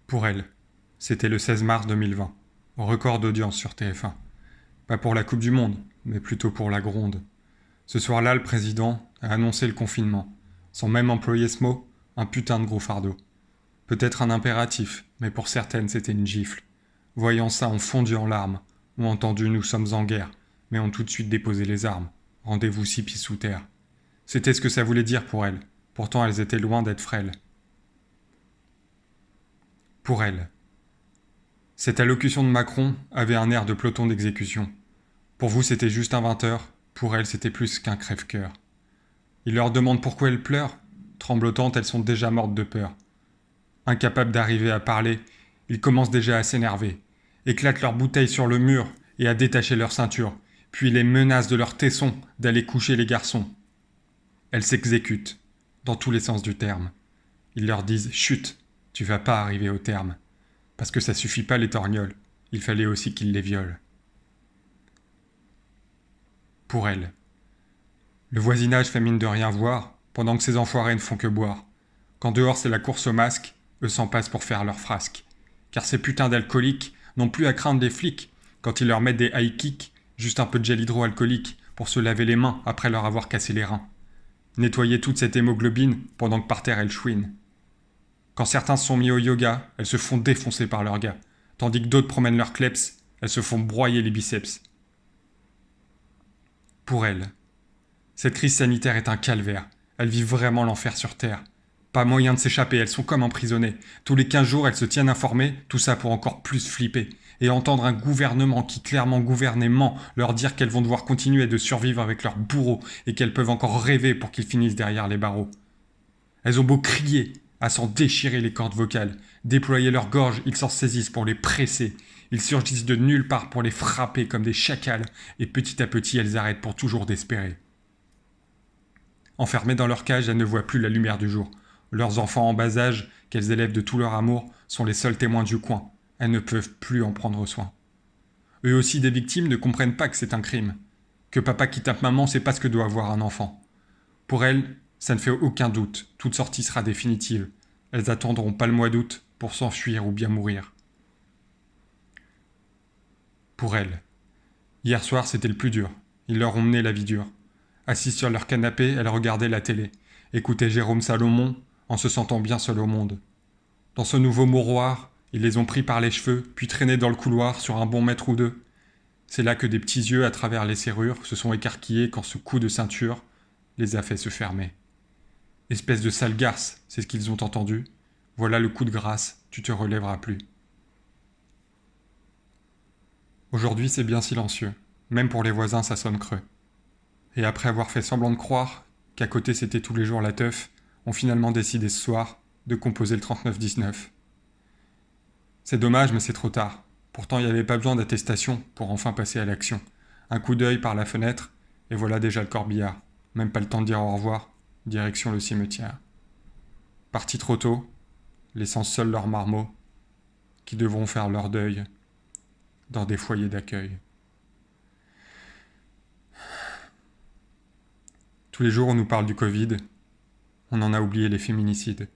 Pour elle, c'était le 16 mars 2020, record d'audience sur TF1. Pas pour la Coupe du Monde, mais plutôt pour la gronde. Ce soir-là, le président a annoncé le confinement, sans même employer ce mot, un putain de gros fardeau. Peut-être un impératif, mais pour certaines c'était une gifle. Voyant ça, on fondu en larmes, ont entendu nous sommes en guerre, mais ont tout de suite déposé les armes. Rendez-vous 6 pieds sous terre. C'était ce que ça voulait dire pour elles, pourtant elles étaient loin d'être frêles. Pour elles. Cette allocution de Macron avait un air de peloton d'exécution. Pour vous c'était juste un 20h, pour elles c'était plus qu'un crève-cœur. Il leur demande pourquoi elles pleurent. Tremblotantes, elles sont déjà mortes de peur. Incapables d'arriver à parler, ils commencent déjà à s'énerver, éclatent leurs bouteilles sur le mur et à détacher leur ceinture, puis les menacent de leurs tessons d'aller coucher les garçons. Elles s'exécutent, dans tous les sens du terme. Ils leur disent « Chut, tu vas pas arriver au terme ». Parce que ça suffit pas les torgnoles, il fallait aussi qu'ils les violent. Pour elles. Le voisinage fait mine de rien voir, pendant que ces enfoirés ne font que boire. Quand dehors c'est la course au masque, eux s'en passent pour faire leur frasque. Car ces putains d'alcooliques n'ont plus à craindre les flics quand ils leur mettent des high kicks, juste un peu de gel hydroalcoolique pour se laver les mains après leur avoir cassé les reins. Nettoyer toute cette hémoglobine pendant que par terre elles chouinent. Quand certains se sont mis au yoga, elles se font défoncer par leurs gars, tandis que d'autres promènent leurs kleps, elles se font broyer les biceps. Pour elles, cette crise sanitaire est un calvaire. Elles vivent vraiment l'enfer sur Terre. Pas moyen de s'échapper, elles sont comme emprisonnées. Tous les 15 jours, elles se tiennent informées, tout ça pour encore plus flipper. Et entendre un gouvernement qui clairement gouverne et ment leur dire qu'elles vont devoir continuer de survivre avec leurs bourreaux et qu'elles peuvent encore rêver pour qu'ils finissent derrière les barreaux. Elles ont beau crier, à s'en déchirer les cordes vocales, déployer leurs gorges, ils s'en saisissent pour les presser. Ils surgissent de nulle part pour les frapper comme des chacals, et petit à petit elles arrêtent pour toujours d'espérer. Enfermées dans leur cage, elles ne voient plus la lumière du jour. Leurs enfants en bas âge, qu'elles élèvent de tout leur amour, sont les seuls témoins du coin. Elles ne peuvent plus en prendre soin. Eux aussi, des victimes, ne comprennent pas que c'est un crime. Que papa qui tape maman, c'est pas ce que doit avoir un enfant. Pour elles, ça ne fait aucun doute, toute sortie sera définitive. Elles attendront pas le mois d'août pour s'enfuir ou bien mourir. Pour elles. Hier soir, c'était le plus dur. Ils leur ont mené la vie dure. Assises sur leur canapé, elles regardaient la télé, écoutaient Jérôme Salomon, en se sentant bien seules au monde. Dans ce nouveau mouroir, ils les ont pris par les cheveux, puis traînés dans le couloir sur un bon mètre ou deux. C'est là que des petits yeux à travers les serrures se sont écarquillés quand ce coup de ceinture les a fait se fermer. Espèce de sale garce, c'est ce qu'ils ont entendu. Voilà le coup de grâce, tu te relèveras plus. Aujourd'hui, c'est bien silencieux. Même pour les voisins, ça sonne creux. Et après avoir fait semblant de croire qu'à côté c'était tous les jours la teuf, ont finalement décidé ce soir de composer le 39-19. C'est dommage, mais c'est trop tard. Pourtant, il n'y avait pas besoin d'attestation pour enfin passer à l'action. Un coup d'œil par la fenêtre, et voilà déjà le corbillard. Même pas le temps de dire au revoir, direction le cimetière. Partis trop tôt, laissant seuls leurs marmots, qui devront faire leur deuil dans des foyers d'accueil. Tous les jours on nous parle du Covid, on en a oublié les féminicides.